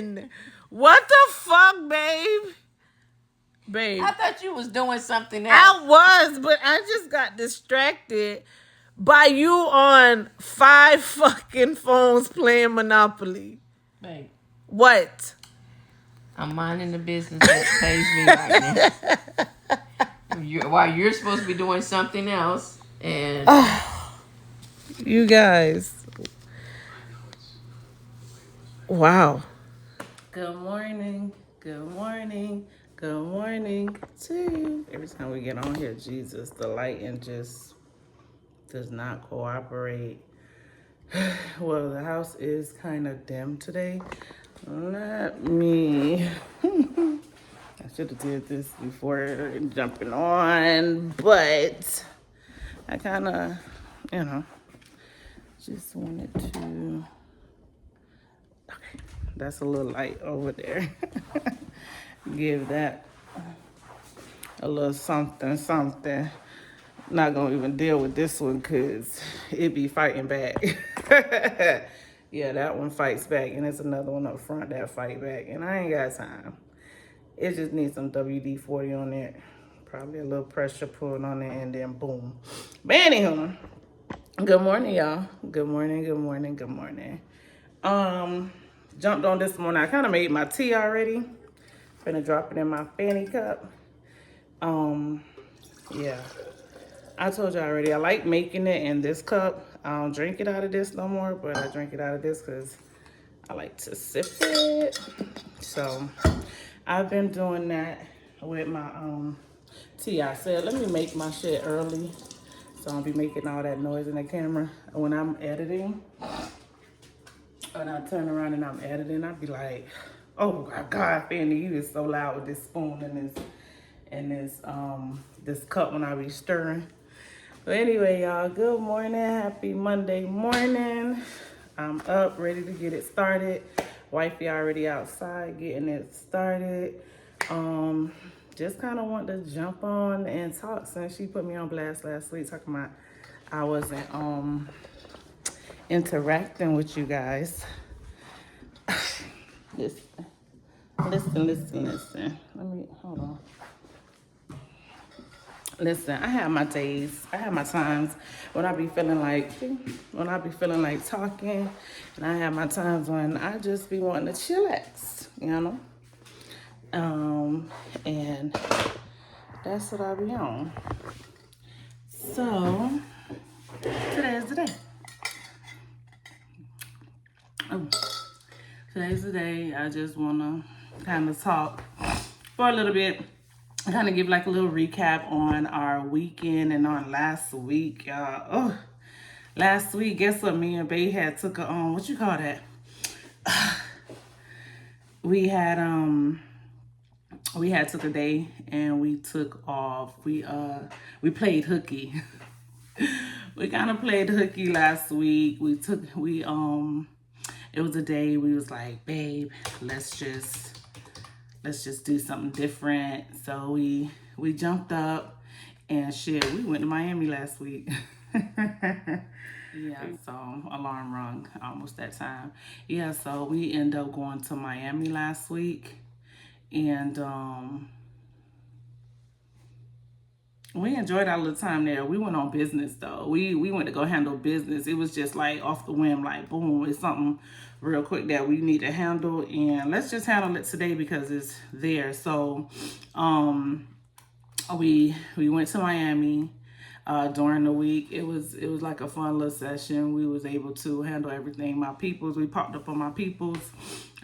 doing? What the fuck, babe? Babe. I thought you was doing something else. I was, but I just got distracted by you on 5 fucking phones playing Monopoly. Babe, What? I'm minding the business that pays me right now. While you're supposed to be doing something else, and You guys. Wow. Good morning. Good morning. Good morning to you. Every time we get on here, Jesus, the lighting just does not cooperate. Well, the house is kind of dim today. Let me... I should have did this before jumping on, but I kind of, just wanted to... Okay, that's a little light over there. Give that a little something. Not gonna even deal with this one because it be fighting back. Yeah, that one fights back, and there's another one up front that fight back, and I ain't got time. It just needs some WD-40 on it, probably a little pressure pulled on it, and then boom. But anywho, good morning, y'all. Good morning. Jumped on this morning. I kind of made my tea already. Gonna drop it in my Fany cup. Yeah. I told you already, I like making it in this cup. I don't drink it out of this no more, but I drink it out of this because I like to sip it. So I've been doing that with my tea. I said, let me make my shit early so I don't be making all that noise in the camera. When I'm editing, when I turn around and I'm editing, I'll be like, oh my God, Fany, you is so loud with this spoon and this cup when I be stirring. But anyway, y'all, good morning. Happy Monday morning. I'm up, ready to get it started. Wifey already outside getting it started. Just kind of want to jump on and talk since she put me on blast last week talking about I wasn't interacting with you guys. Listen. Let me, hold on. Listen, I have my days, I have my times when I be feeling like talking, and I have my times when I just be wanting to chillax, and that's what I be on. So, today's the day. Today's the day. I just want to kind of talk for a little bit. Kind of give like a little recap on our weekend and on last week, y'all. Oh, last week, guess what? Me and Bae had took a what you call that? We had took a day and we took off. We played hooky. We kind of played hooky last week. It was a day we was like, babe, let's just do something different. So we jumped up and shit, we went to Miami last week. Yeah, so alarm rung almost that time. Yeah, so we ended up going to Miami last week, and we enjoyed our little time there. We went on business though. We went to go handle business. It was just like off the whim, like boom, it's something real quick that we need to handle, and let's just handle it today because it's there. So we went to Miami during the week. It was like a fun little session. We was able to handle everything. My peoples, we popped up on my peoples,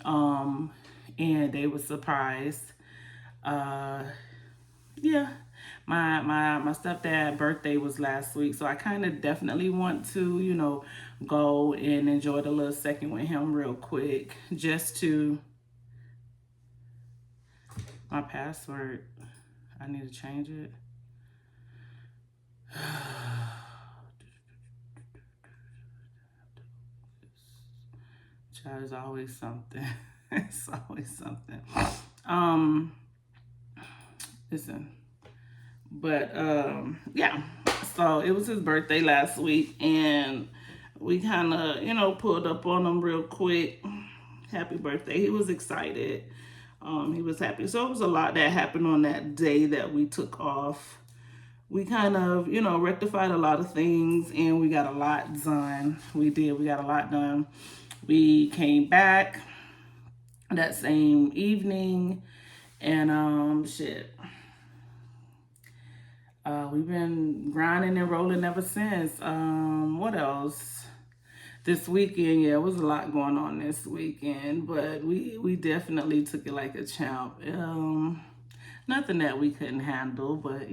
and they were surprised. Yeah. My stepdad's birthday was last week, so I kind of definitely want to, go and enjoy the little second with him real quick. Just to my password, I need to change it. Child, is always something. It's always something. Listen. But yeah, so it was his birthday last week, and we kind of, pulled up on him real quick. happy birthday. He was excited. He was happy. So it was a lot that happened on that day that we took off. We kind of, rectified a lot of things, and we got a lot done. We did. We got a lot done. We came back that same evening, and we've been grinding and rolling ever since. What else? This weekend, yeah, it was a lot going on this weekend, but we definitely took it like a champ. Nothing that we couldn't handle, but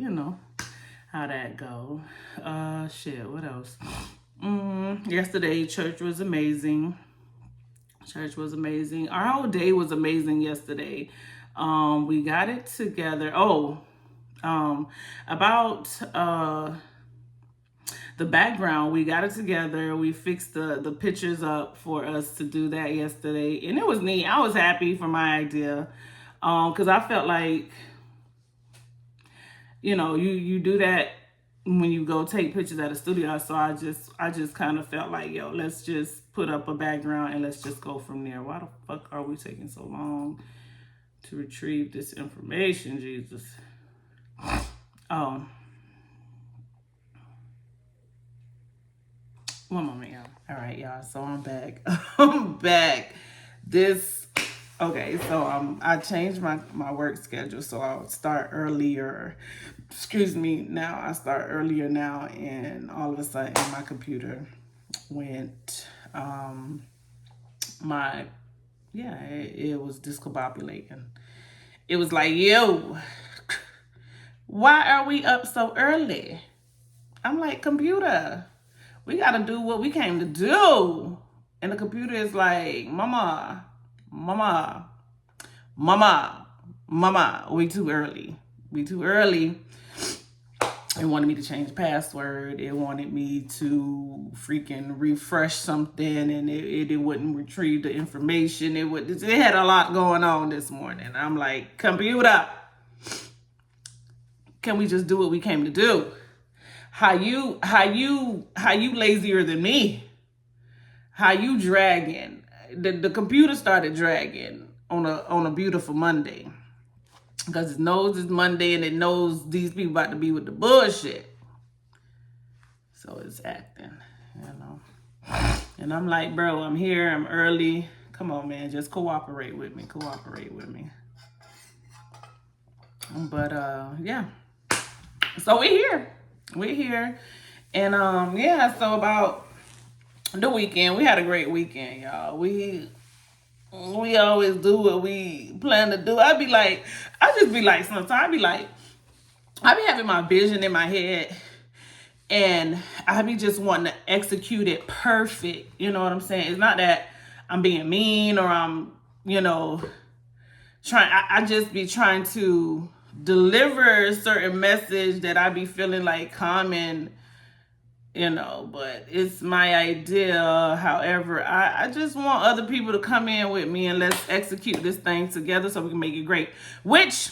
how that go. What else? Yesterday, church was amazing. Church was amazing. Our whole day was amazing yesterday. We got it together. About the background, we got it together. We fixed the pictures up for us to do that yesterday, and it was neat. I was happy for my idea, because I felt like, you do that when you go take pictures at a studio. So I just kind of felt like, let's just put up a background and let's just go from there. Why the fuck are we taking so long to retrieve this information, Jesus? One moment, y'all. All right, y'all. So I'm back. I'm back. So I changed my work schedule, so I'll start earlier. Now I start earlier now, and all of a sudden my computer went, it was discombobulating. It was like, yo, why are we up so early? I'm like, computer, we gotta do what we came to do. And the computer is like, mama, we too early. It wanted me to change the password. It wanted me to freaking refresh something, and it wouldn't retrieve the information. It had a lot going on this morning. I'm like, computer, can we just do what we came to do? How you lazier than me? How you dragging? The computer started dragging on a beautiful Monday, because it knows it's Monday and it knows these people about to be with the bullshit. So it's acting, And I'm like, bro, I'm here, I'm early. Come on, man, just cooperate with me. But yeah. So we're here. And so about the weekend, we had a great weekend, y'all. We always do what we plan to do. I just be like, sometimes I be having my vision in my head, and I be just wanting to execute it perfect. You know what I'm saying? It's not that I'm being mean or I'm, I just be trying to deliver a certain message that I be feeling like common, but it's my idea. However, I just want other people to come in with me and let's execute this thing together so we can make it great. Which,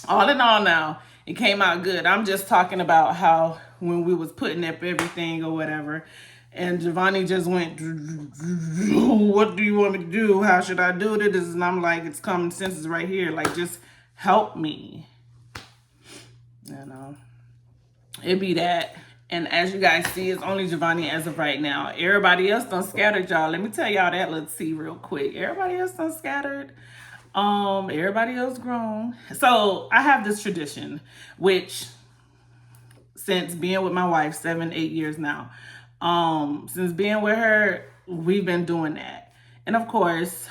all in all now, it came out good. I'm just talking about how when we was putting up everything or whatever, and Giovanni just went, what do you want me to do? How should I do this? And I'm like, it's common sense is right here. Like, just help me. It be that. And as you guys see, it's only Giovanni as of right now. Everybody else done scattered, y'all. Let me tell y'all that. Let's see real quick. Everybody else done scattered. Everybody else grown. So I have this tradition, which since being with my wife 7-8 years now, since being with her, we've been doing that. And of course,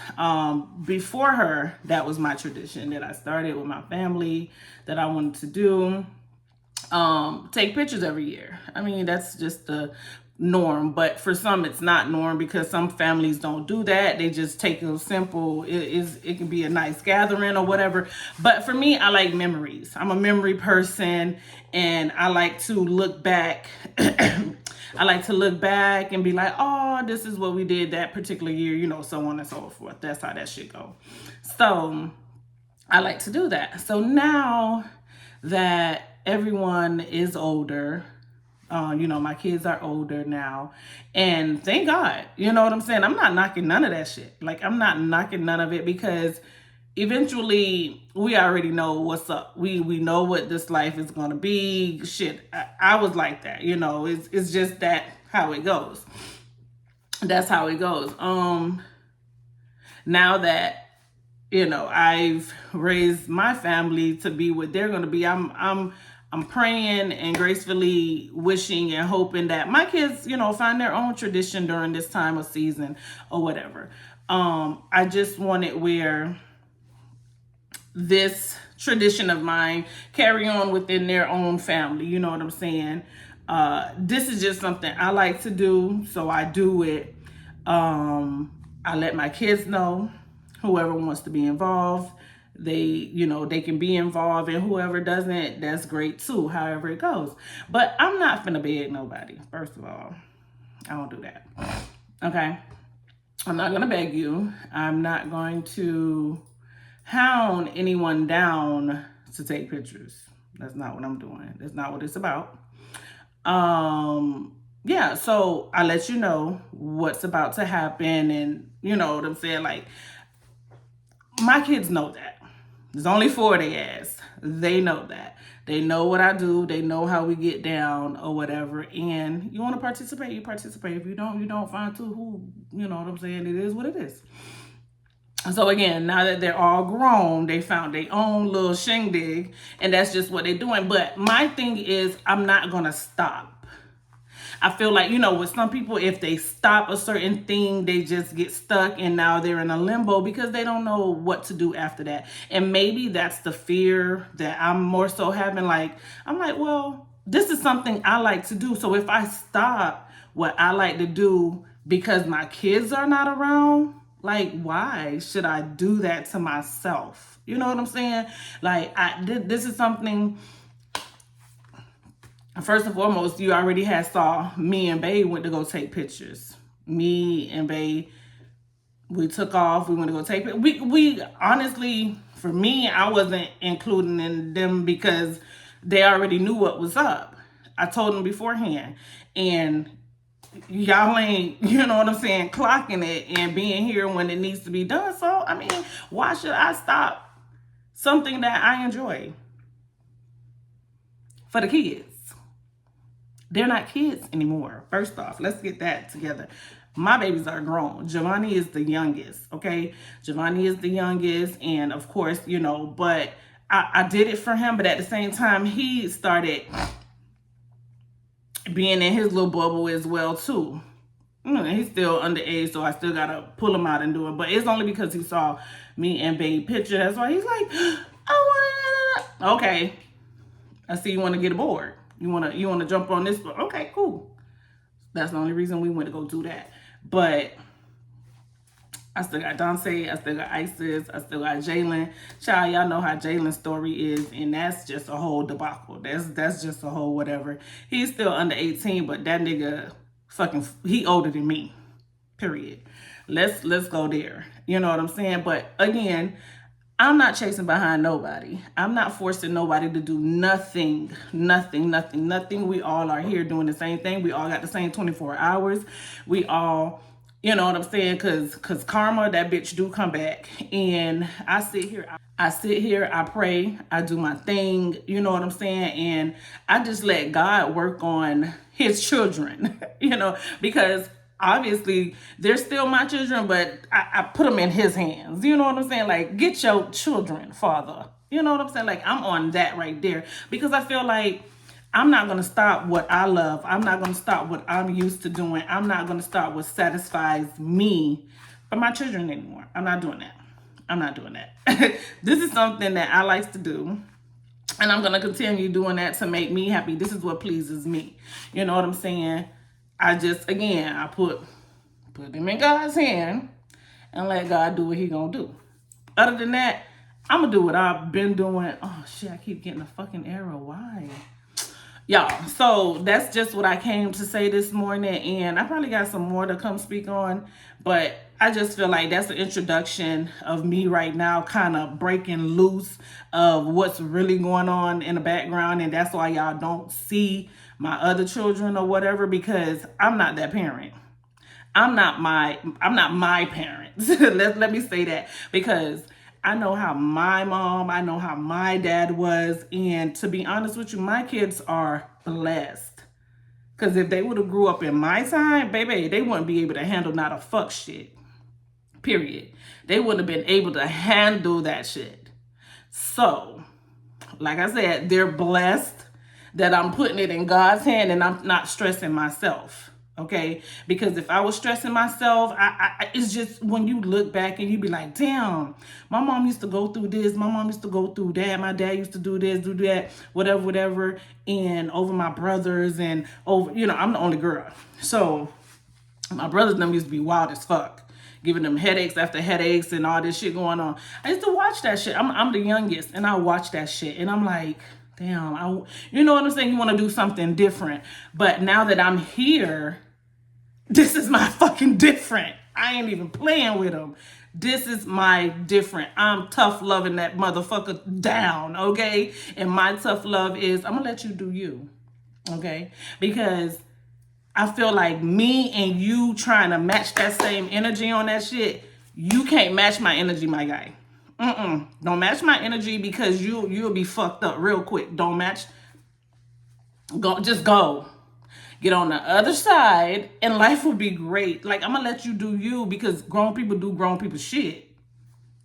before her, that was my tradition that I started with my family that I wanted to do. Take pictures every year. I mean, that's just the norm, but for some it's not norm, because some families don't do that. They just take it simple. It can be a nice gathering or whatever. But for me, I like memories. I'm a memory person, and I like to look back. I like to look back and be like, oh, this is what we did that particular year, so on and so forth. That's how that shit go. So I like to do that. So now that everyone is older, You know, my kids are older now, and thank God, you know what I'm saying? I'm not knocking none of that shit. Like, I'm not knocking none of it, because eventually we already know what's up. We know what this life is going to be. Shit, I was like that, you know. It's just that how it goes. That's how it goes. Now that, you know, I've raised my family to be what they're going to be, I'm praying and gracefully wishing and hoping that my kids, you know, find their own tradition during this time of season or whatever. I just want it where this tradition of mine carry on within their own family. You know what I'm saying? This is just something I like to do, so I do it. I let my kids know. Whoever wants to be involved, they can be involved, and whoever doesn't, that's great too, however it goes. But I'm not finna beg nobody. First of all, I don't do that. Okay? I'm not gonna beg you. I'm not going to hound anyone down to take pictures. That's not what I'm doing. That's not what it's about. Yeah, so I let you know what's about to happen, and you know what I'm saying? Like, my kids know that. There's only 4 they ass. They know that. They know what I do. They know how we get down or whatever. And you want to participate, you participate. If you don't, you don't. Find to who, you know what I'm saying? It is what it is. So again, now that they're all grown, they found their own little shindig, and that's just what they're doing. But my thing is, I'm not going to stop. I feel like, you know, with some people, if they stop a certain thing, they just get stuck, and now they're in a limbo because they don't know what to do after that. And maybe that's the fear that I'm more so having. Like, I'm like, well, this is something I like to do. So if I stop what I like to do because my kids are not around, like, why should I do that to myself? You know what I'm saying? Like, this is something. First and foremost, you already had saw me and Bae went to go take pictures. Me and Bae, we took off. We went to go take pictures. We honestly, for me, I wasn't including in them because they already knew what was up. I told them beforehand. And y'all ain't, you know what I'm saying, clocking it and being here when it needs to be done. So, I mean, why should I stop something that I enjoy for the kids? They're not kids anymore. First off, let's get that together. My babies are grown. Giovanni is the youngest, okay? Giovanni is the youngest, and of course, you know, but I did it for him, but at the same time, he started being in his little bubble as well, too. He's still underage, so I still gotta pull him out and do it. But it's only because he saw me and Bae picture. That's why he's like, I want to. Okay, I see you want to get aboard. You wanna jump on this? Okay, cool. That's the only reason we went to go do that. But I still got Dante, I still got Isis, I still got Jalen. Child, y'all know how Jalen's story is, and that's just a whole debacle. That's just a whole whatever. He's still under 18, but that nigga he older than me. Period. Let's go there. You know what I'm saying? But again, I'm not chasing behind nobody. I'm not forcing nobody to do nothing. We all are here doing the same thing. We all got the same 24 hours. We all, you know what I'm saying? Cause karma, that bitch do come back. And I sit here, I pray, I do my thing, you know what I'm saying? And I just let God work on his children, you know, because obviously they're still my children, but I put them in his hands. You know what I'm saying? Like, get your children, Father. You know what I'm saying? Like, I'm on that right there because I feel like I'm not going to stop what I love. I'm not going to stop what I'm used to doing. I'm not going to stop what satisfies me for my children anymore. I'm not doing that. I'm not doing that. This is something that I like to do. And I'm going to continue doing that to make me happy. This is what pleases me. You know what I'm saying? I just, again, I put them in God's hand and let God do what he gonna do. Other than that, I'm gonna do what I've been doing. Oh, shit, I keep getting a fucking error. Why? Y'all, so that's just what I came to say this morning. And I probably got some more to come speak on. But I just feel like that's the introduction of me right now, kind of breaking loose of what's really going on in the background. And that's why y'all don't see my other children or whatever, because I'm not that parent. I'm not my parents. Let me say that, because I know how my mom, I know how my dad was, and to be honest with you, my kids are blessed. Because if they would have grew up in my time, baby, they wouldn't be able to handle not a fuck shit. Period. They wouldn't have been able to handle that shit. So, like I said, they're blessed that I'm putting it in God's hand and I'm not stressing myself. Okay, because if I was stressing myself, it's just when you look back and you be like, damn, my mom used to go through this, my mom used to go through that, my dad used to do this, do that, whatever, and over my brothers and over, I'm the only girl. So my brothers and them used to be wild as fuck, giving them headaches after headaches and all this shit going on. I used to watch that shit. I'm the youngest, and I watch that shit, and I'm like, damn, you know what I'm saying? You want to do something different. But now that I'm here, this is my fucking different. I ain't even playing with them. This is my different. I'm tough loving that motherfucker down, okay? And my tough love is, I'm gonna let you do you, okay? Because I feel like me and you trying to match that same energy on that shit, you can't match my energy, my guy. Don't match my energy, because you'll be fucked up real quick. Don't match. Just go. Get on the other side and life will be great. Like, I'm gonna let you do you, because grown people do grown people shit.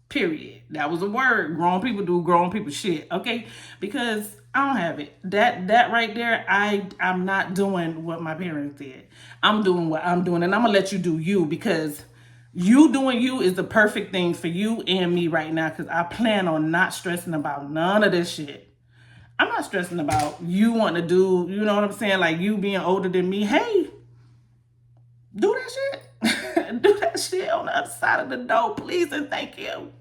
Period. That was a word. Grown people do grown people shit. Okay? Because I don't have it. That right there, I'm not doing what my parents did. I'm doing what I'm doing, and I'm gonna let you do you, because you doing you is the perfect thing for you and me right now, because I plan on not stressing about none of this shit. I'm not stressing about you wanting to do, you know what I'm saying? Like, you being older than me. Hey, do that shit. Do that shit on the other side of the door, please and thank you.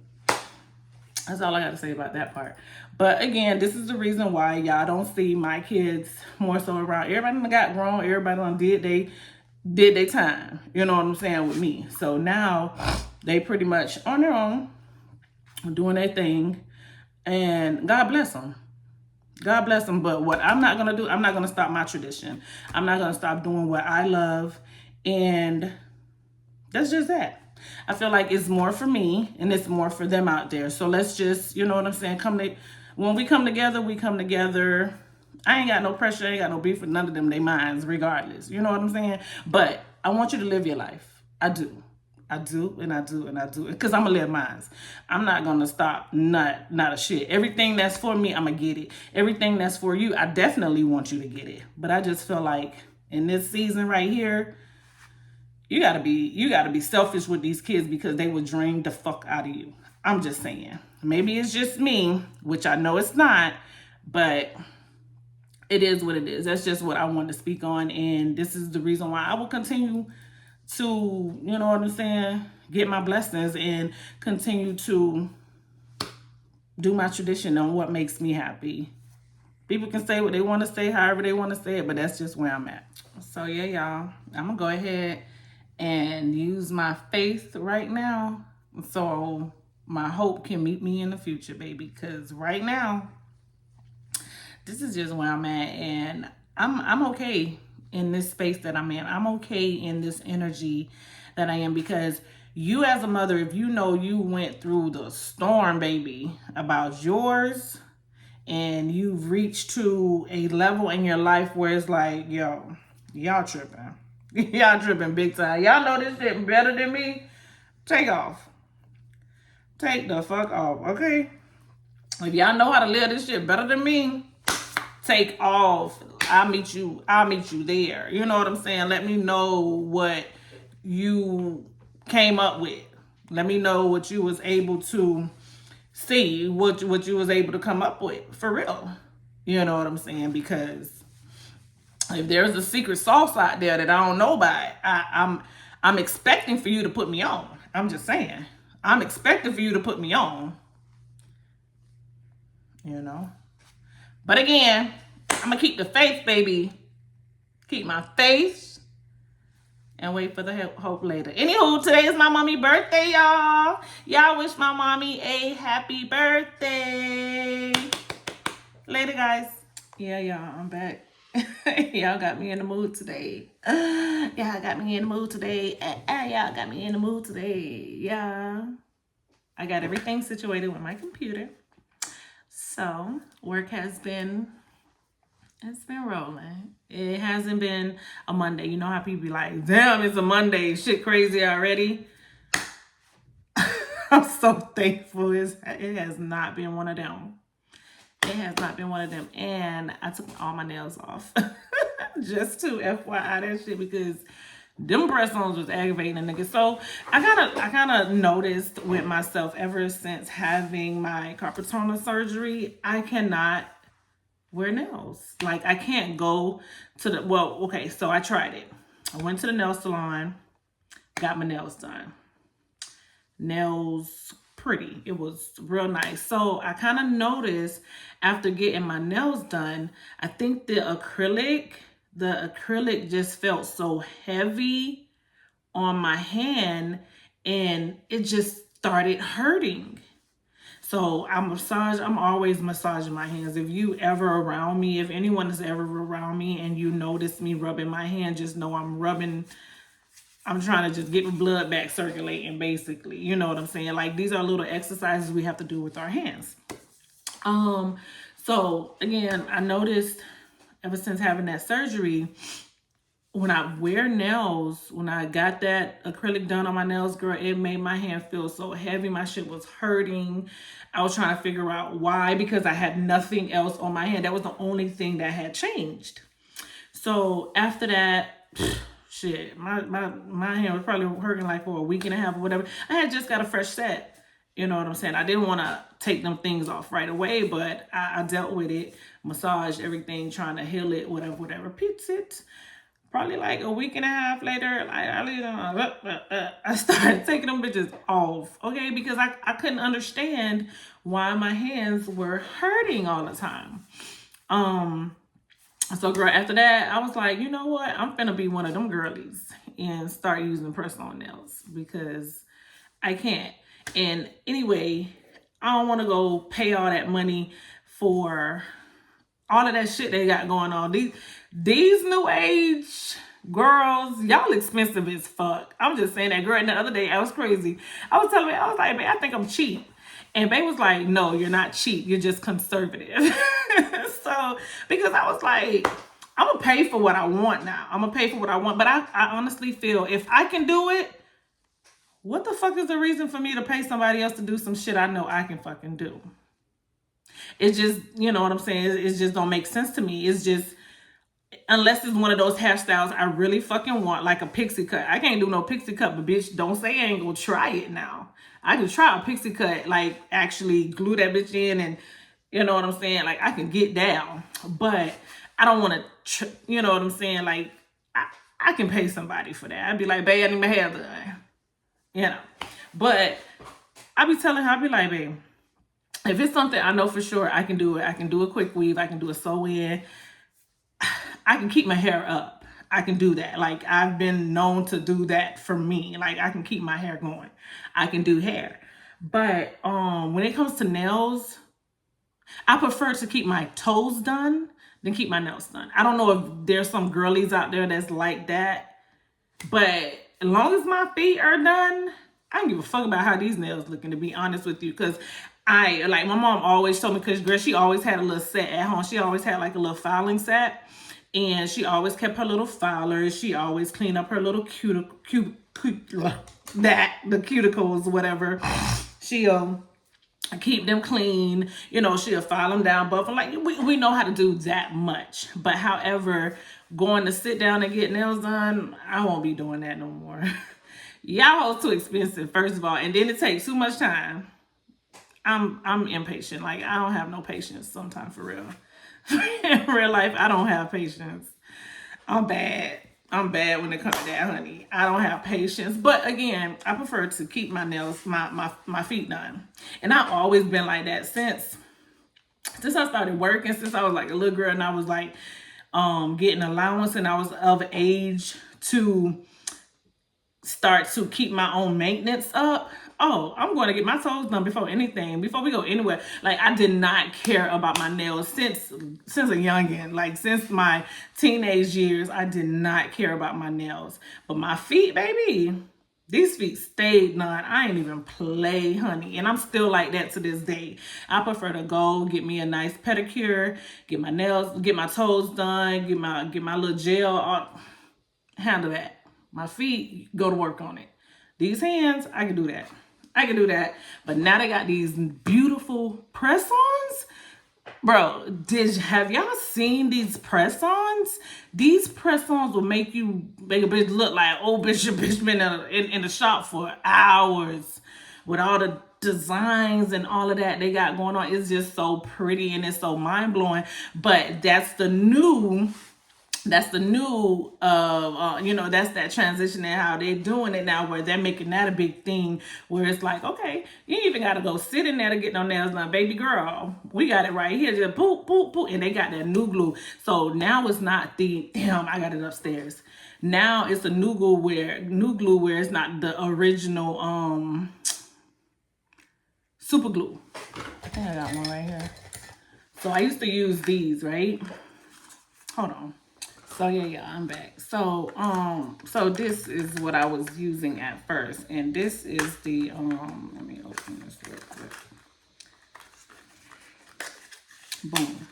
That's all I got to say about that part. But again, this is the reason why y'all don't see my kids more so around. Everybody done got grown. Everybody done did their time. You know what I'm saying, with me. So now they pretty much on their own, doing their thing. And God bless them. God bless them. But what I'm not going to do, I'm not going to stop my tradition. I'm not going to stop doing what I love. And that's just that. I feel like it's more for me and it's more for them out there. So let's just, you know what I'm saying? When we come together, we come together. I ain't got no pressure. I ain't got no beef with none of them, they minds, regardless. You know what I'm saying? But I want you to live your life. I do. I do, and I do, and I do. Because I'm going to live mine. I'm not going to stop not a shit. Everything that's for me, I'm going to get it. Everything that's for you, I definitely want you to get it. But I just feel like in this season right here, you gotta be selfish with these kids, because they will drain the fuck out of you. I'm just saying. Maybe it's just me, which I know it's not, but it is what it is. That's just what I wanted to speak on. And this is the reason why I will continue to, you know what I'm saying, get my blessings and continue to do my tradition on what makes me happy. People can say what they want to say, however they want to say it, but that's just where I'm at. So yeah, y'all, I'm gonna go ahead and use my faith right now, so my hope can meet me in the future, baby. Because right now, this is just where I'm at, and I'm okay in this space that I'm in. I'm okay in this energy that I am, because you as a mother, if you know you went through the storm, baby, about yours, and you've reached to a level in your life where it's like, yo, y'all tripping. Y'all tripping big time. Y'all know this shit better than me. Take off. Take the fuck off, okay? If y'all know how to live this shit better than me, take off. I'll meet you there. You know what I'm saying? Let me know what you came up with. Let me know what you was able to see, what you was able to come up with, for real. You know what I'm saying? Because if there's a secret sauce out there that I don't know about, I'm expecting for you to put me on. I'm just saying. I'm expecting for you to put me on. You know? But again, I'm going to keep the faith, baby. Keep my faith. And wait for the hope later. Anywho, today is my mommy birthday, y'all. Y'all wish my mommy a happy birthday. Later, guys. Yeah, y'all, I'm back. Y'all got me in the mood today. Y'all got me in the mood today. Y'all got me in the mood today. Yeah. I got everything situated with my computer. So work has been, it's been rolling. It hasn't been a Monday. You know how people be like, damn, it's a Monday. Shit crazy already. I'm so thankful. It has not been one of them. It has not been one of them. And I took all my nails off. Just to FYI that shit, because them breast-ons was aggravating a nigga. So I kind of noticed with myself ever since having my carpal tunnel surgery, I cannot wear nails. Like, I can't go to the, well, okay, so I tried it. I went to the nail salon, got my nails done. Nails pretty. It was real nice. So I kind of noticed after getting my nails done, I think the acrylic just felt so heavy on my hand and it just started hurting. So I'm always massaging my hands. If you ever around me, if anyone is ever around me and you notice me rubbing my hand, just know I'm trying to just get my blood back circulating, basically. You know what I'm saying? Like, these are little exercises we have to do with our hands. So again, I noticed ever since having that surgery, when I wear nails, when I got that acrylic done on my nails, girl, it made my hand feel so heavy. My shit was hurting. I was trying to figure out why, because I had nothing else on my hand. That was the only thing that had changed. So after that, shit, my hand was probably hurting like for a week and a half or whatever. I had just got a fresh set. You know what I'm saying? I didn't want to take them things off right away, but I dealt with it, massaged everything, trying to heal it, whatever. Pizza it. Probably like a week and a half later, I started taking them bitches off, okay? Because I couldn't understand why my hands were hurting all the time. So girl, after that, I was like, you know what? I'm finna be one of them girlies and start using press-on nails because I can't. And anyway, I don't want to go pay all that money for all of that shit they got going on. These new age girls, y'all expensive as fuck. I'm just saying that, girl. And the other day, I was crazy. I was like, man, I think I'm cheap. And Bae was like, no, you're not cheap. You're just conservative. So, because I was like, I'm going to pay for what I want now. I'm going to pay for what I want. But I honestly feel if I can do it, what the fuck is the reason for me to pay somebody else to do some shit I know I can fucking do? It just, you know what I'm saying? It just don't make sense to me. It's just, unless it's one of those hairstyles I really fucking want, like a pixie cut. I can't do no pixie cut, but bitch, don't say I ain't gonna try it now. I can try a pixie cut, like actually glue that bitch in and, you know what I'm saying? Like, I can get down, but I don't want to, you know what I'm saying? Like, I can pay somebody for that. I'd be like, babe, I need my hair done. You know, but I be telling her, I be like, babe, if it's something I know for sure I can do it. I can do a quick weave. I can do a sew in. I can keep my hair up. I can do that. Like, I've been known to do that for me. Like, I can keep my hair going. I can do hair. But when it comes to nails, I prefer to keep my toes done than keep my nails done. I don't know if there's some girlies out there that's like that, but as long as my feet are done, I don't give a fuck about how these nails looking, to be honest with you. Because my mom always told me, because girl, she always had a little set at home. She always had like a little filing set. And she always kept her little filers. She always cleaned up her little the cuticles, whatever. She'll keep them clean. You know, she'll file them down. But like, we know how to do that much. But however, going to sit down and get nails done, I won't be doing that no more. Y'all too expensive, first of all. And then it takes too much time. I'm impatient. Like, I don't have no patience sometimes, for real. In real life, I don't have patience. I'm bad when it comes to that, honey. I don't have patience. But again, I prefer to keep my nails, my feet done. And I've always been like that since I started working, since I was like a little girl and I was like getting allowance and I was of age to start to keep my own maintenance up, oh, I'm going to get my toes done before anything, before we go anywhere. Like, I did not care about my nails since a youngin'. Like, since my teenage years, I did not care about my nails. But my feet, baby, these feet stayed done. I ain't even play, honey. And I'm still like that to this day. I prefer to go get me a nice pedicure, get my nails, get my toes done, get my little gel, handle that. My feet, go to work on it. These hands, I can do that. I can do that. But now they got these beautiful press-ons. Bro, have y'all seen these press-ons? These press-ons will make a bitch look like, oh, bitch been in the shop for hours with all the designs and all of that they got going on. It's just so pretty and it's so mind-blowing. But that's the new that's that transition and how they're doing it now, where they're making that a big thing, where it's like, okay, you ain't even gotta go sit in there to get no nails done, baby girl. We got it right here, just boop, boop, boop, and they got that new glue. So now it's not damn, I got it upstairs. Now it's a new glue where it's not the original super glue. I think I got one right here. So I used to use these, right? Hold on. So yeah, I'm back. So so this is what I was using at first, and this is the let me open this real quick. Boom.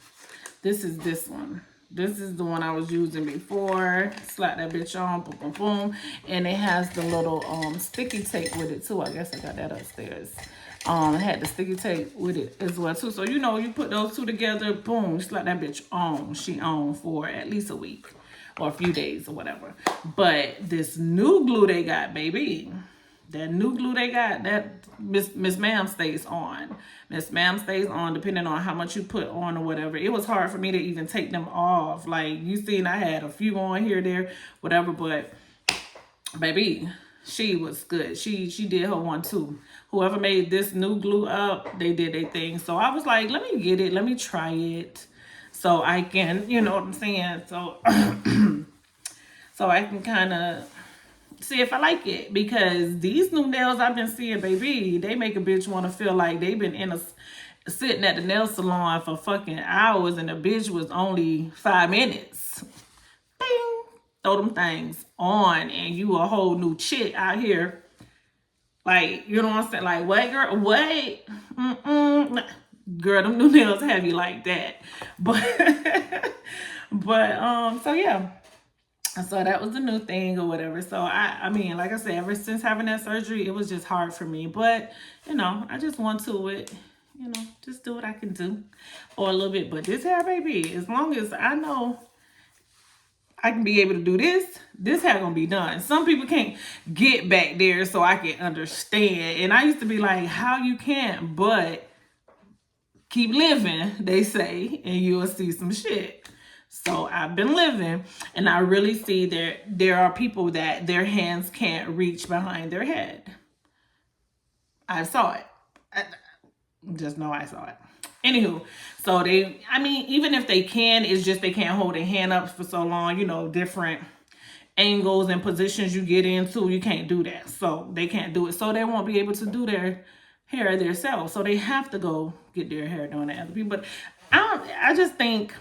This is this one. This is the one I was using before. Slap that bitch on, boom, boom, boom, and it has the little sticky tape with it too. I guess I got that upstairs. It had the sticky tape with it as well too. So you put those two together, boom, slap that bitch on. She on for at least a week or a few days or whatever. But this new glue they got, baby, that new glue they got, that Miss Ma'am stays on. Miss Ma'am stays on depending on how much you put on or whatever. It was hard for me to even take them off. Like, you seen I had a few on here, there, whatever, but baby, she was good. She did her one too. Whoever made this new glue up, they did their thing. So I was like, let me get it. Let me try it. So I can, you know what I'm saying? So, so I can kind of see if I like it. Because these new nails I've been seeing, baby, they make a bitch want to feel like they've been sitting at the nail salon for fucking hours and the bitch was only 5 minutes. Bing! Throw them things on and you a whole new chick out here. Like, you know what I'm saying? Like, what, girl? Wait. Girl, them new nails have you like that. But, so yeah. So that was the new thing or whatever. So, I mean, like I said, ever since having that surgery, it was just hard for me. But, you know, I just want to it. You know, just do what I can do for a little bit. But this hair, baby, as long as I know I can be able to do this hair gonna be done. Some people can't get back there, so I can understand. And I used to be like, how you can't? But keep living, they say, and you'll see some shit. So I've been living, and I really see there are people that their hands can't reach behind their head. I saw it. I just know I saw it. Anywho, so even if they can, it's just they can't hold their hand up for so long, you know, different angles and positions you get into, you can't do that. So they can't do it. So they won't be able to do their hair themselves. So they have to go get their hair done at other people. But I just think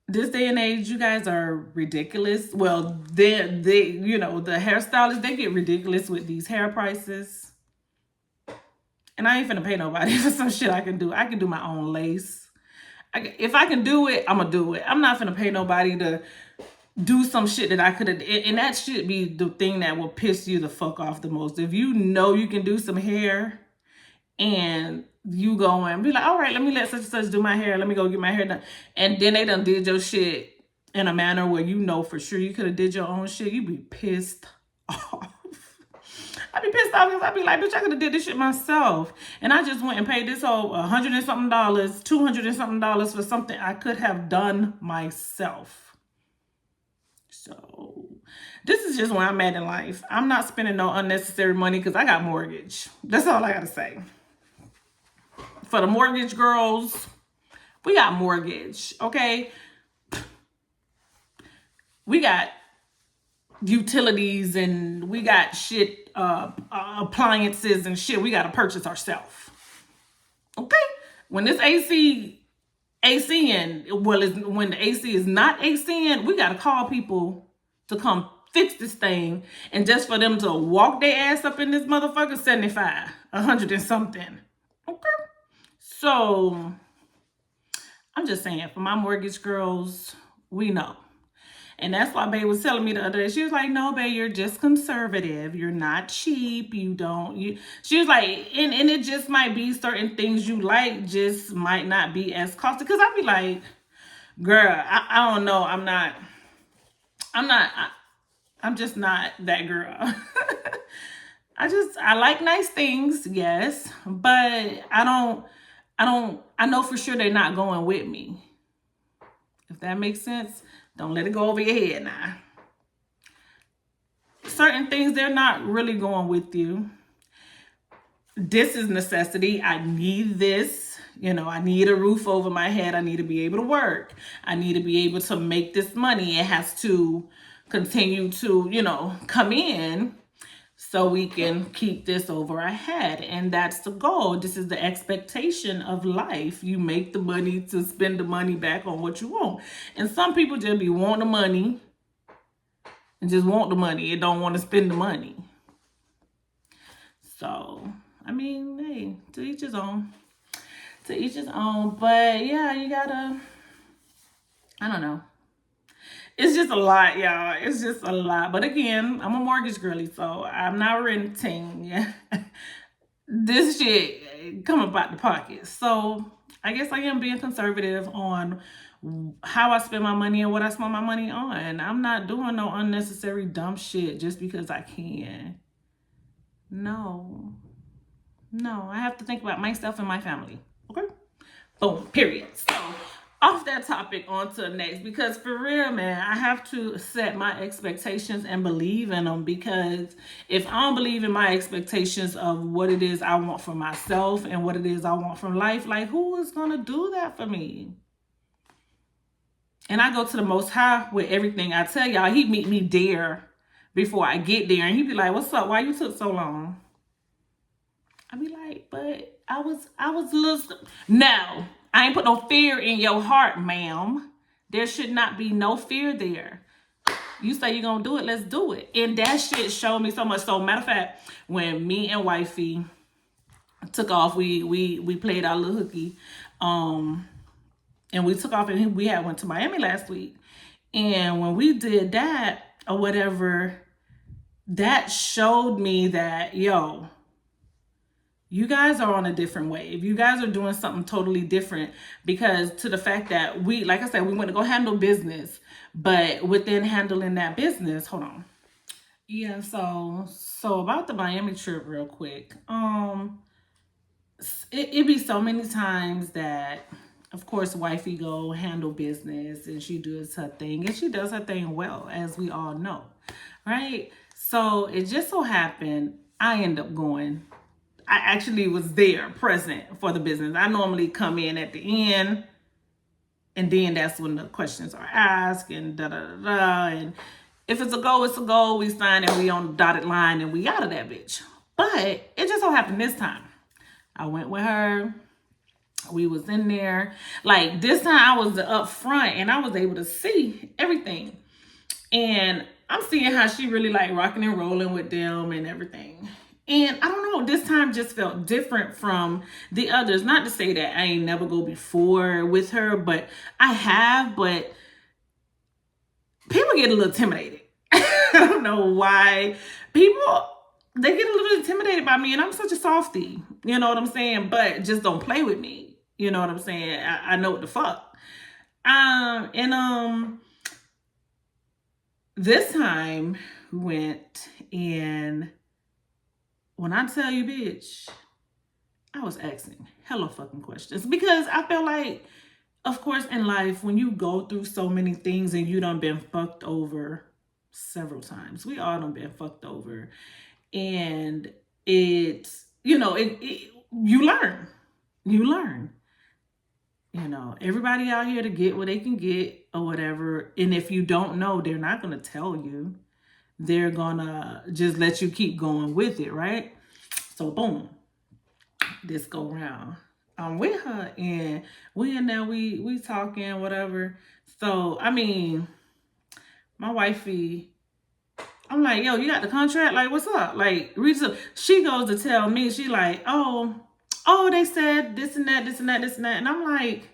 this day and age, you guys are ridiculous. Well, they you know, the hairstylists, they get ridiculous with these hair prices. And I ain't finna pay nobody for some shit I can do. I can do my own lace. If I can do it, I'm gonna do it. I'm not finna pay nobody to do some shit that I could have. And that should be the thing that will piss you the fuck off the most. If you know you can do some hair and you go and be like, all right, let me let such and such do my hair. Let me go get my hair done. And then they done did your shit in a manner where you know for sure you could have did your own shit. You be pissed off. I'd be pissed off because I'd be like, bitch, I could have did this shit myself. And I just went and paid this whole $100 and something, $200 and something for something I could have done myself. So this is just where I'm at in life. I'm not spending no unnecessary money because I got mortgage. That's all I got to say. For the mortgage girls, we got mortgage, okay? We got utilities and we got shit, appliances and shit we got to purchase ourselves. Okay? When this ACing, well, when the AC is not ACing, we got to call people to come fix this thing. And just for them to walk their ass up in this motherfucker, 75, 100 and something. Okay? So, I'm just saying, for my mortgage girls, we know. And that's why Bae was telling me the other day. She was like, no, Bae, you're just conservative. You're not cheap. You don't, you, she was like, and it just might be certain things you like just might not be as costly. Cause I'd be like, girl, I don't know. I'm just not that girl. I like nice things, yes, but I know for sure they're not going with me. If that makes sense, don't let it go over your head now. Certain things, they're not really going with you. This is necessity. I need this. You know, I need a roof over my head. I need to be able to work. I need to be able to make this money. It has to continue to, you know, come in so we can keep this over our head. And that's the goal. This is the expectation of life. You make the money to spend the money back on what you want. And some people just be wanting the money and just want the money and don't want to spend the money. So, I mean, hey, to each his own. To each his own. But yeah, you gotta, I don't know. It's just a lot, y'all. It's just a lot. But again, I'm a mortgage girly, so I'm not renting. This shit come up out the pocket. So I guess I am being conservative on how I spend my money and what I spend my money on. I'm not doing no unnecessary dumb shit just because I can. No, I have to think about myself and my family. Okay? Boom, period. So off that topic, on to the next, because for real, man, I have to set my expectations and believe in them, because if I don't believe in my expectations of what it is I want for myself and what it is I want from life, like, who is going to do that for me? And I go to the Most High with everything. I tell y'all, he meet me there before I get there, and he be like, what's up? Why you took so long? I be like, but I was a little, no, I ain't put no fear in your heart, ma'am. There should not be no fear there. You say you're gonna do it, let's do it. And that shit showed me so much. So matter of fact, when me and wifey took off, we played our little hooky, and we took off, and we went to Miami last week. And when we did that or whatever, that showed me that, yo, you guys are on a different wave. You guys are doing something totally different, because to the fact that we, like I said, we went to go handle business, but within handling that business, hold on. Yeah, so about the Miami trip real quick. It be so many times that, of course, wifey go handle business and she does her thing, and she does her thing well, as we all know, right? So it just so happened I end up going. I actually was there present for the business. I normally come in at the end, and then that's when the questions are asked and da-da-da-da. And if it's a go, it's a go. We sign and we on the dotted line and we out of that bitch. But it just so happened this time I went with her. We was in there. Like, this time I was up front and I was able to see everything. And I'm seeing how she really like rocking and rolling with them and everything. And I don't know, this time just felt different from the others. Not to say that I ain't never go before with her, but I have, but people get a little intimidated. I don't know why. People, they get a little intimidated by me, and I'm such a softie. You know what I'm saying? But just don't play with me. You know what I'm saying? I know what the fuck. This time we went, and when I tell you, bitch, I was asking hella fucking questions, because I feel like, of course, in life, when you go through so many things and you done been fucked over several times, we all done been fucked over, and it's, you know, you learn. You know, everybody out here to get what they can get or whatever, and if you don't know, they're not gonna tell you. they're gonna just let you keep going with it, right? So boom, this go round. I'm with her and we in there, we talking, whatever. So I mean, my wifey, I'm like, yo, you got the contract? Like, what's up? Like, Rita, she goes to tell me, she like, oh, they said this and that, this and that, this and that. And I'm like,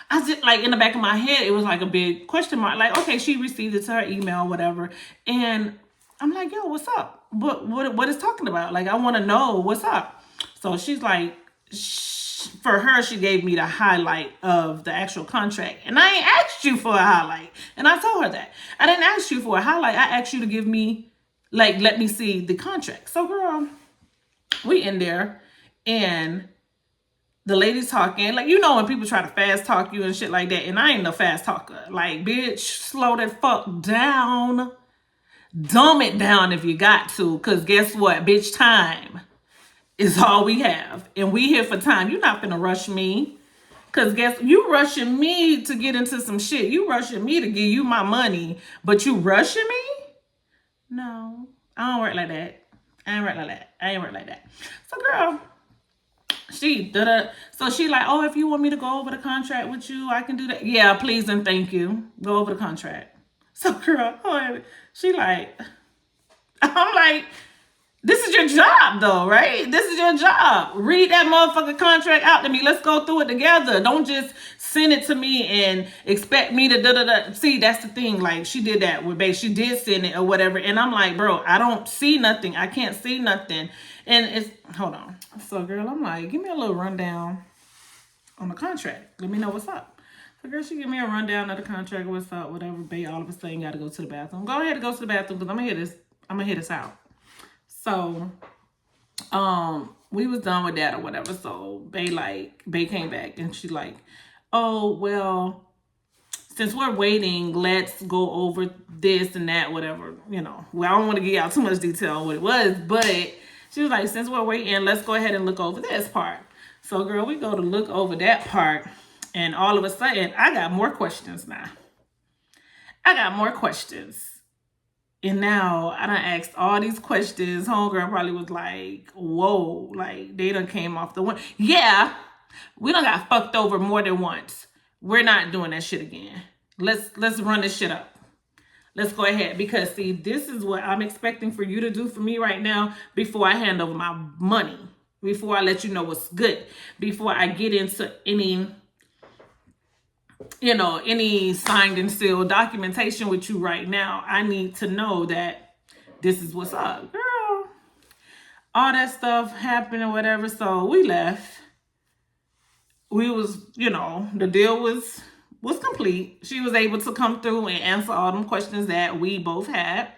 I just, like, in the back of my head, it was like a big question mark. Like, okay, she received it to her email, whatever. And I'm like, yo, what's up? What is talking about? Like, I want to know what's up. So she's like, for her, she gave me the highlight of the actual contract. And I ain't asked you for a highlight. And I told her that. I didn't ask you for a highlight. I asked you to give me, like, let me see the contract. So, girl, we in there. And the lady's talking. Like, you know when people try to fast talk you and shit like that. And I ain't no fast talker. Like, bitch, slow that fuck down. Dumb it down if you got to. Because guess what? Bitch, time is all we have. And we here for time. You're not gonna rush me. Because guess, you rushing me to get into some shit. You rushing me to give you my money. But you rushing me? No. I don't work like that. I ain't work like that. So, girl, so she like, oh, if you want me to go over the contract with you, I can do that. Yeah, please and thank you. Go over the contract. So, girl, she like, I'm like, this is your job, though, right? This is your job. Read that motherfucking contract out to me. Let's go through it together. Don't just send it to me and expect me to da-da-da. See, that's the thing. Like, she did that with Babe. She did send it or whatever. And I'm like, bro, I don't see nothing. I can't see nothing. And it's, hold on. So, girl, I'm like, give me a little rundown on the contract. Let me know what's up. So, girl, she give me a rundown of the contract. What's up, whatever. Babe, all of a sudden, got to go to the bathroom. Go ahead and go to the bathroom because I'm going to hear this out. So, we was done with that or whatever. So Bae came back and she like, oh, well, since we're waiting, let's go over this and that, whatever, you know. Well, I don't want to give out too much detail on what it was, but she was like, since we're waiting, let's go ahead and look over this part. So, girl, we go to look over that part and all of a sudden, I got more questions now. And now I done asked all these questions. Homegirl probably was like, whoa, like they done came off the one. Yeah, we done got fucked over more than once. We're not doing that shit again. Let's run this shit up. Let's go ahead. Because see, this is what I'm expecting for you to do for me right now before I hand over my money. Before I let you know what's good. Before I get into any signed and sealed documentation with you right now. I need to know that this is what's up. Girl, all that stuff happened or whatever. So we left. We was, the deal was complete. She was able to come through and answer all them questions that we both had.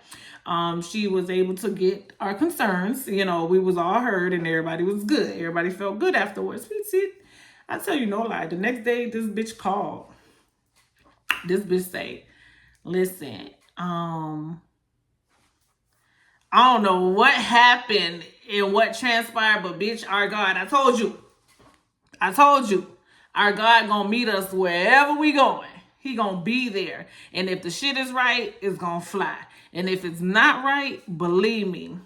She was able to get our concerns. We was all heard and everybody was good. Everybody felt good afterwards. I tell you no lie. The next day, this bitch called. This bitch say, listen, I don't know what happened and what transpired, but bitch, our God, I told you, our God gonna meet us wherever we going. He gonna be there. And if the shit is right, it's gonna fly. And if it's not right, believe me,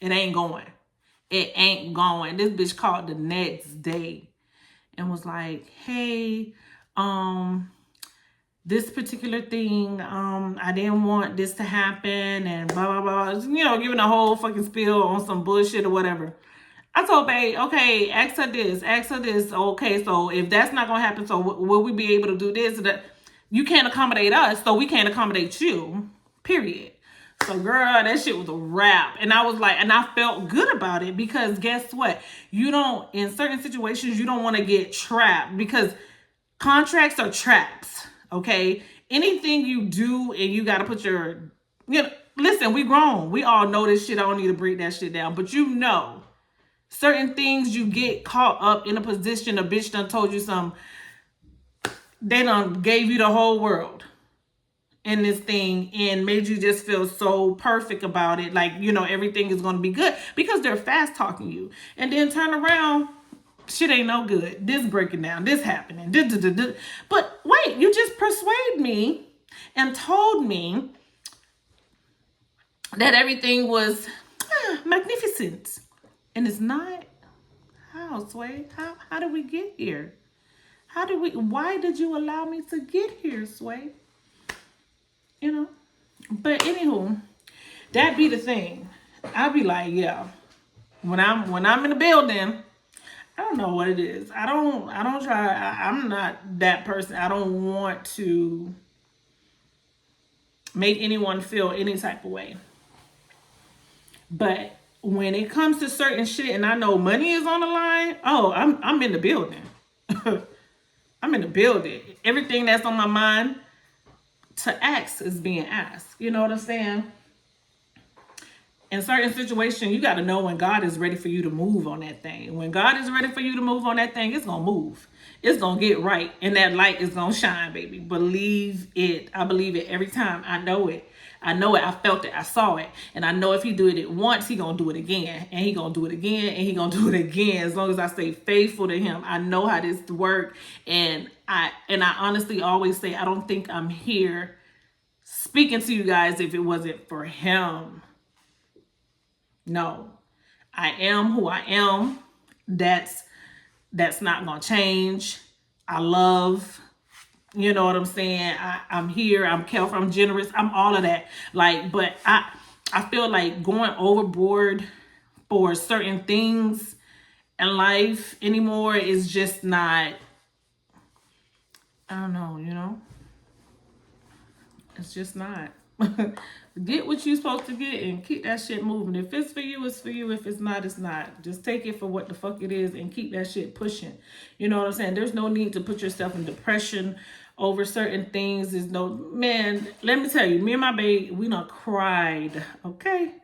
it ain't going. It ain't going. This bitch called the next day and was like, hey, this particular thing, I didn't want this to happen and blah, blah, blah. Giving a whole fucking spiel on some bullshit or whatever. I told Bae, okay, ask her this. Okay, so if that's not going to happen, so will we be able to do this? You can't accommodate us, so we can't accommodate you, period. So, girl, that shit was a wrap. And I was like, and I felt good about it because guess what? In certain situations, you don't want to get trapped because contracts are traps. Okay, anything you do and you got to put listen, we grown. We all know this shit. I don't need to break that shit down. But certain things you get caught up in a position. A bitch done told you something. They done gave you the whole world in this thing and made you just feel so perfect about it. Like, everything is going to be good because they're fast talking you. And then turn around. Shit ain't no good. This breaking down. This happening. But wait, you just persuaded me and told me that everything was magnificent. And it's not. How, Sway? How did we get here? Why did you allow me to get here, Sway? You know? But anywho, that be the thing. I be like, yeah. When I'm in the building, I don't know what it is. I don't try. I'm not that person. I don't want to make anyone feel any type of way. But when it comes to certain shit and I know money is on the line, oh, I'm in the building. I'm in the building. Everything that's on my mind to ask is being asked. You know what I'm saying? In certain situations, you got to know when God is ready for you to move on that thing. When God is ready for you to move on that thing, it's going to move. It's going to get right. And that light is going to shine, baby. Believe it. I believe it every time. I know it. I know it. I felt it. I saw it. And I know if he do it once, he going to do it again. And he going to do it again. And he going to do it again. As long as I stay faithful to him. I know how this works. And I honestly always say, I don't think I'm here speaking to you guys if it wasn't for him. No, I am who I am. That's not gonna change. I love, you know what I'm saying? I'm here, I'm careful, I'm generous, I'm all of that. Like, but I feel like going overboard for certain things in life anymore is just not, I don't know, you know? It's just not. Get what you're supposed to get and keep that shit moving. If it's for you, it's for you. If it's not, it's not. Just take it for what the fuck it is and keep that shit pushing. You know what I'm saying? There's no need to put yourself in depression over certain things. There's no, man, let me tell you, me and my babe, we done cried, okay?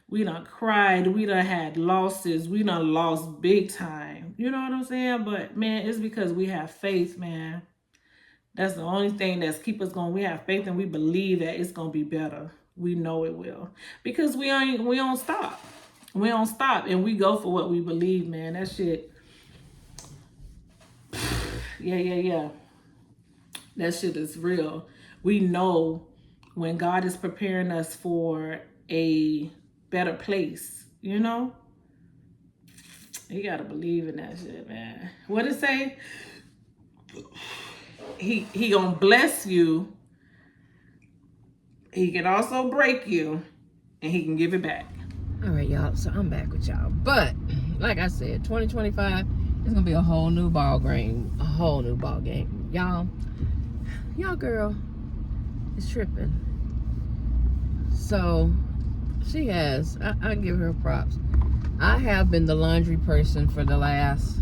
We done cried. We done had losses. We done lost big time. You know what I'm saying? But, man, it's because we have faith, man. That's the only thing that's keep us going. We have faith and we believe that it's going to be better. We know it will. Because we don't stop. We don't stop and we go for what we believe, man. That shit. Yeah. That shit is real. We know when God is preparing us for a better place, you know? You got to believe in that shit, man. What it say? He gonna bless you. He can also break you, and he can give it back. All right, y'all. So I'm back with y'all. But like I said, 2025 is gonna be a whole new ball game. A whole new ball game, y'all. Y'all girl is tripping. So she has. I give her props. I have been the laundry person for the last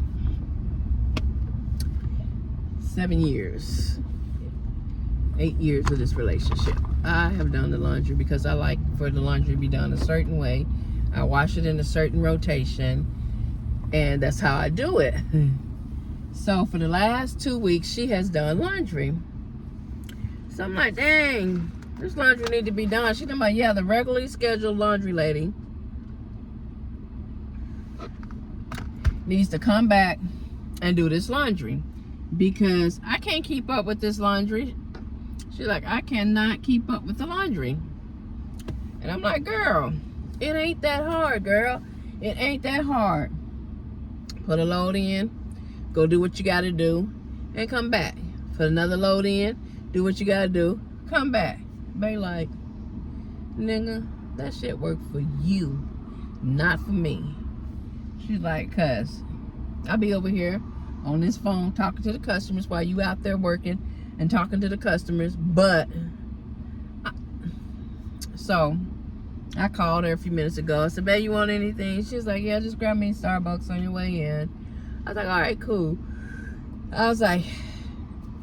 7 years, 8 years of this relationship. I have done the laundry because I like for the laundry to be done a certain way. I wash it in a certain rotation, and that's how I do it. So for the last 2 weeks, she has done laundry. So I'm like, dang, this laundry need to be done. She's like, yeah, the regularly scheduled laundry lady needs to come back and do this laundry. Because I can't keep up with this laundry. She's like, I cannot keep up with the laundry. And I'm like, girl, it ain't that hard, girl. It ain't that hard. Put a load in, go do what you gotta do, and come back. Put another load in, do what you gotta do, come back. Be like, nigga, that shit work for you, not for me. She's like, cuz I be over here on this phone talking to the customers while you out there working and talking to the customers. But so I called her a few minutes ago. I said, babe, you want anything? She's like, yeah, just grab me Starbucks on your way in. I was like, all right, cool. I was like,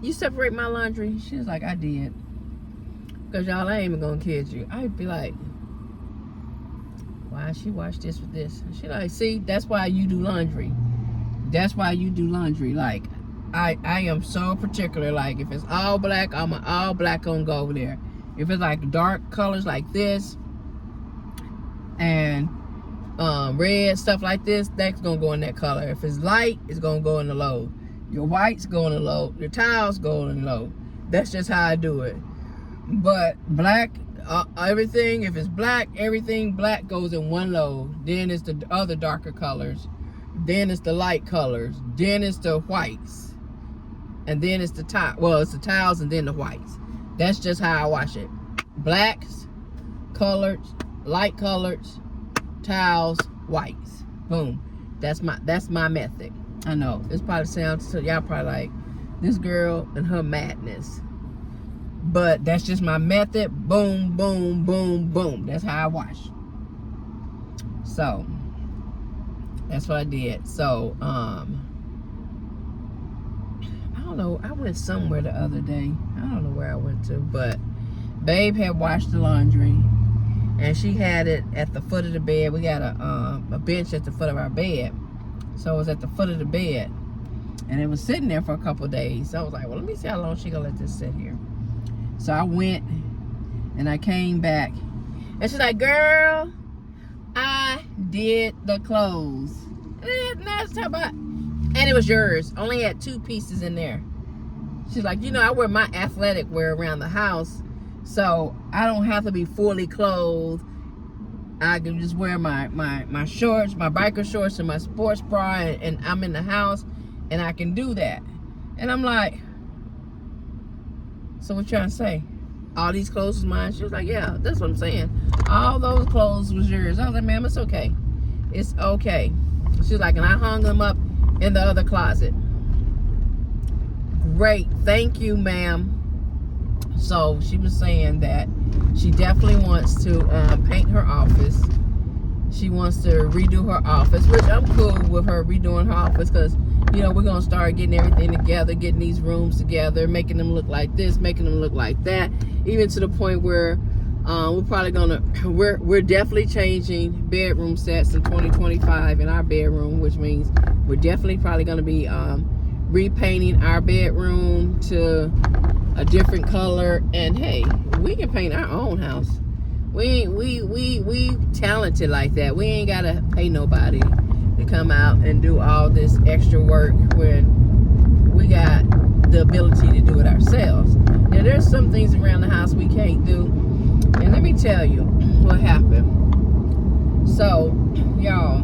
you separate my laundry? She was like, I did. Because y'all, I ain't even gonna kid you. I'd be like, why she wash this with this? And she like, see, that's why you do laundry. That's why you do laundry. Like, I am so particular. Like, if it's all black, I'm all black gonna go over there. If it's like dark colors like this and red stuff like this, that's gonna go in that color. If it's light, it's gonna go in the load. Your whites go in the load. Your towels go in the load. That's just how I do it. But black, everything, if it's black, everything black goes in one load. Then it's the other darker colors. Then it's the light colors. Then it's the whites. And then it's the tile. Well, it's the tiles and then the whites. That's just how I wash it. Blacks, colors, light colors, tiles, whites. Boom. That's my method. I know. This probably sounds to y'all probably like this girl and her madness. But that's just my method. Boom, boom, boom, boom. That's how I wash. So that's what I did. So I don't know. I went somewhere the other day. I don't know where I went to, but Babe had washed the laundry, and she had it at the foot of the bed. We got a bench at the foot of our bed, so it was at the foot of the bed, and it was sitting there for a couple of days. So I was like, well, let me see how long she gonna let this sit here. So I went and I came back, and she's like, girl, I did the clothes. And that's talking about, and it was yours. Only had 2 pieces in there. She's like, you know, I wear my athletic wear around the house, so I don't have to be fully clothed. I can just wear my shorts, my biker shorts, and my sports bra, and I'm in the house, and I can do that. And I'm like, so what you trying to say? All these clothes was mine? She was like, yeah, that's what I'm saying. All those clothes was yours. I was like, ma'am, it's okay. It's okay. She was like, and I hung them up in the other closet. Great. Thank you, ma'am. So she was saying that she definitely wants to paint her office. She wants to redo her office, which I'm cool with her redoing her office, because you know, we're gonna start getting everything together, getting these rooms together, making them look like this, making them look like that, even to the point where we're probably gonna, we're definitely changing bedroom sets in 2025 in our bedroom, which means we're definitely probably gonna be repainting our bedroom to a different color. And hey, we can paint our own house. We talented like that. We ain't gotta pay nobody to come out and do all this extra work when we got the ability to do it ourselves. Now, there's some things around the house we can't do, and let me tell you what happened. So, y'all,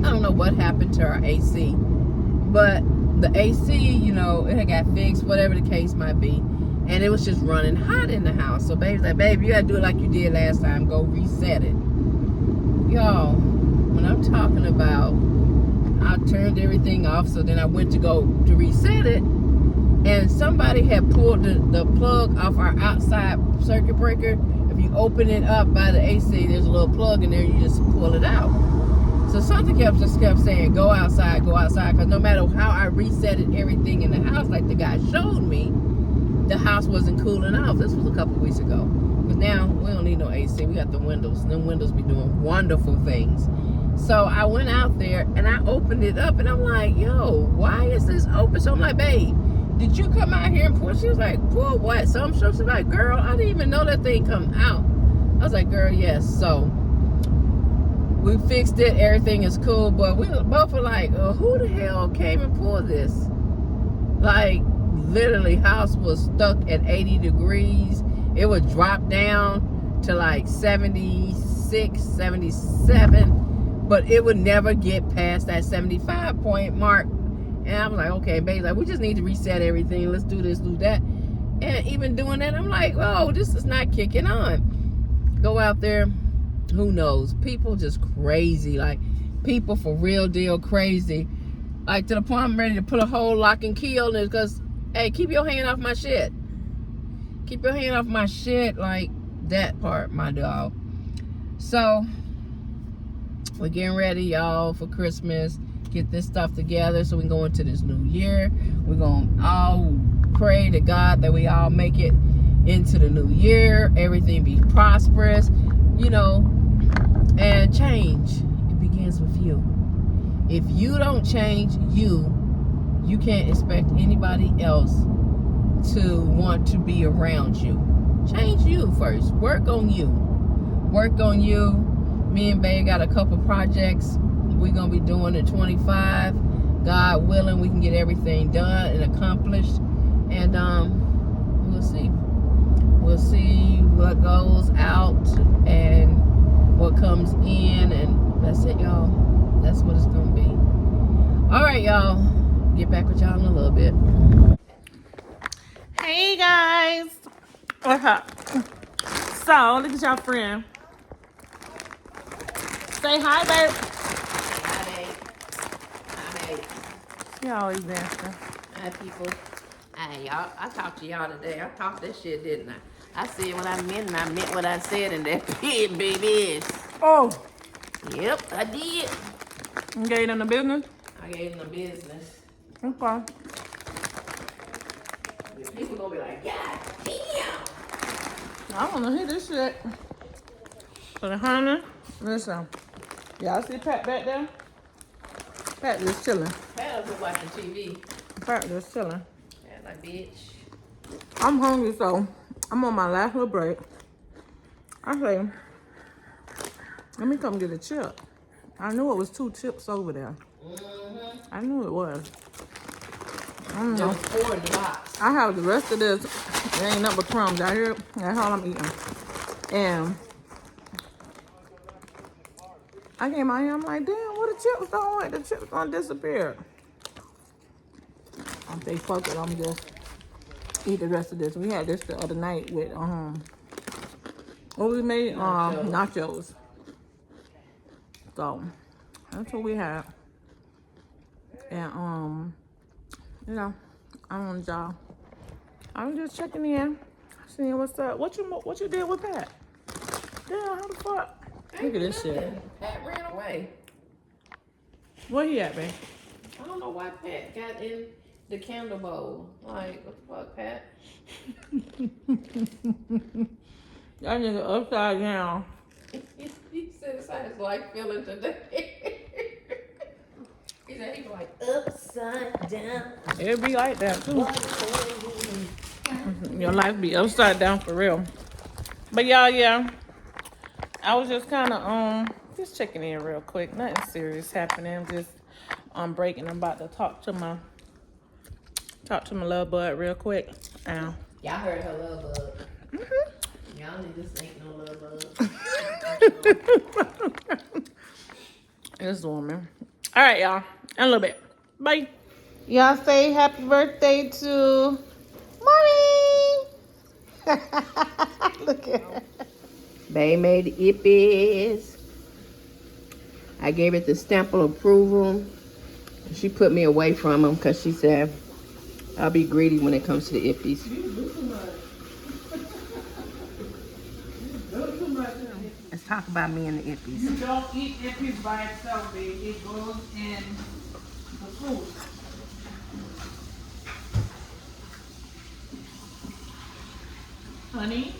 I don't know what happened to our AC, but the AC, you know, it had got fixed, whatever the case might be, and it was just running hot in the house. So baby's like, babe, you gotta do it like you did last time. Go reset it. Y'all, when I'm talking about, I turned everything off, so then I went to go to reset it, and somebody had pulled the plug off our outside circuit breaker. If you open it up by the AC, there's a little plug in there, you just pull it out. So something kept saying, go outside, because no matter how I resetted everything in the house, like the guy showed me, the house wasn't cooling off. This was a couple weeks ago. Because now we don't need no AC. We got the windows. And them windows be doing wonderful things. So I went out there and I opened it up, and I'm like, yo, why is this open? So I'm like, babe, did you come out here and pour? She was like, pour what? So I'm sure she's like, girl, I didn't even know that thing come out. I was like, girl, yes. So we fixed it. Everything is cool. But we both were like, who the hell came and poured this? Like, literally, house was stuck at 80 degrees. It would drop down to like 76, 77, but it would never get past that 75 point mark. And I was like, okay, babe, like, we just need to reset everything. Let's do this, do that. And even doing that, I'm like, oh, this is not kicking on. Go out there, who knows? People just crazy. Like, people for real deal crazy. Like, to the point I'm ready to put a whole lock and key on it, because, hey, keep your hand off my shit. Keep your hand off my shit, like that part, my dog. So, we're getting ready, y'all, for Christmas. Get this stuff together so we can go into this new year. We're going to all pray to God that we all make it into the new year. Everything be prosperous, you know, and change. It begins with you. If you don't change you can't expect anybody else to want to be around you. Change you first. Work on you. Work on you. Me and Babe got a couple projects we're going to be doing in 25. God willing, we can get everything done and accomplished. And we'll see. We'll see what goes out and what comes in, and that's it, y'all. That's what it's gonna be. All right, y'all. Get back with y'all in a little bit. Hey guys, what's up? So look at y'all friend. Say hi, babe. Hi, babe. She always dancing. Hi, people. Hey, y'all. I talked to y'all today. I talked this shit, didn't I? I said what I meant, and I meant what I said, and that pig, baby. Oh, Yep, I did. you gave them the business. I gave them the business. Okay. People gonna be like, God damn. I don't know who this shit. For the honey, listen. Y'all see Pat back there? Pat just chilling. Pat was watching TV. Pat just chilling. Pat like, bitch. I'm hungry, so I'm on my last little break. I say, let me come get a chip. I knew it was 2 chips over there. I knew it was. I don't There know. was 4 in the box. I have the rest of this. There ain't nothing but crumbs out here. That's all I'm eating. And I came out here, I'm like, damn, what the chips going? The chips gonna disappear. I'm say, fuck it, I'm just eat the rest of this. We had this the other night with what we made? Nachos. So that's what we had. And you know, I don't want y'all. I'm just checking in, seeing what's up. What you did with Pat? Damn, how the fuck? Look at this shit. Pat ran away. Where he at, babe? I don't know why Pat got in the candle bowl. Like, what the fuck, Pat? That nigga upside down. He said it's how his life feeling today. He said he was like, upside down. It'd be like that too. Your life be upside down for real. But y'all, yeah. I was just kind of just checking in real quick. Nothing serious happening. I'm just breaking. I'm about to talk to my love bud real quick. Y'all heard her love bud. Y'all niggas ain't no love bud. This woman. All right, y'all. In a little bit. Bye. Y'all say happy birthday to Mommy. Look at her. They made the ippies. I gave it the stamp of approval. She put me away from them because she said I'll be greedy when it comes to the ippies. Let's talk about me and the ippies. You don't eat ippies by itself, baby. It goes in the food. Honey.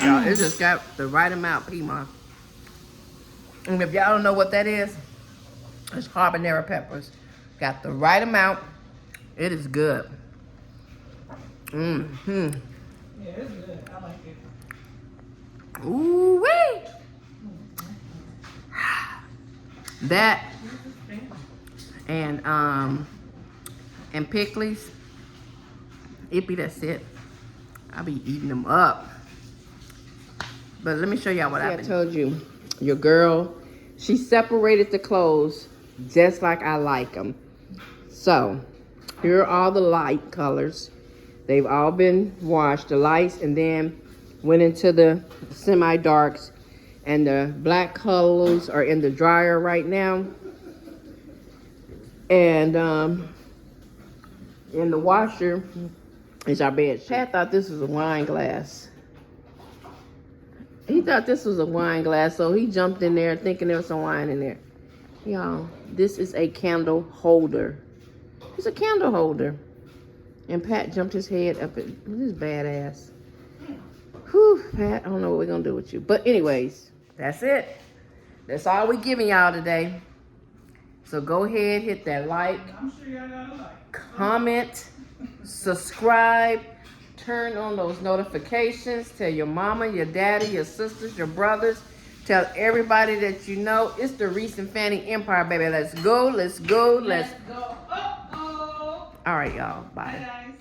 Y'all, it just got the right amount, Pima. And if y'all don't know what that is, it's habanero peppers. Got the right amount. It is good. Mm-hmm. Yeah, it's good. I like it. Ooh-wee. That and pickles. Ippy, that's it. I'll be eating them up. But let me show y'all what I told you. Your girl, she separated the clothes just like I like them. So, here are all the light colors. They've all been washed, the lights, and then went into the semi-darks. And the black colors are in the dryer right now. And in the washer is our bed sheet. Pat thought this was a wine glass. He thought this was a wine glass, so he jumped in there thinking there was some wine in there. Y'all, this is a candle holder. It's a candle holder. And Pat jumped his head up at this badass. Whew, Pat, I don't know what we're gonna do with you. But anyways, that's it. That's all we're giving y'all today. So go ahead, hit that like, comment, subscribe, turn on those notifications. Tell your mama, your daddy, your sisters, your brothers, Tell everybody that you know. It's the Reese and Fany Empire, baby. Let's go. Let's go. Let's go. Uh-oh. All right, y'all. Bye. Bye, guys.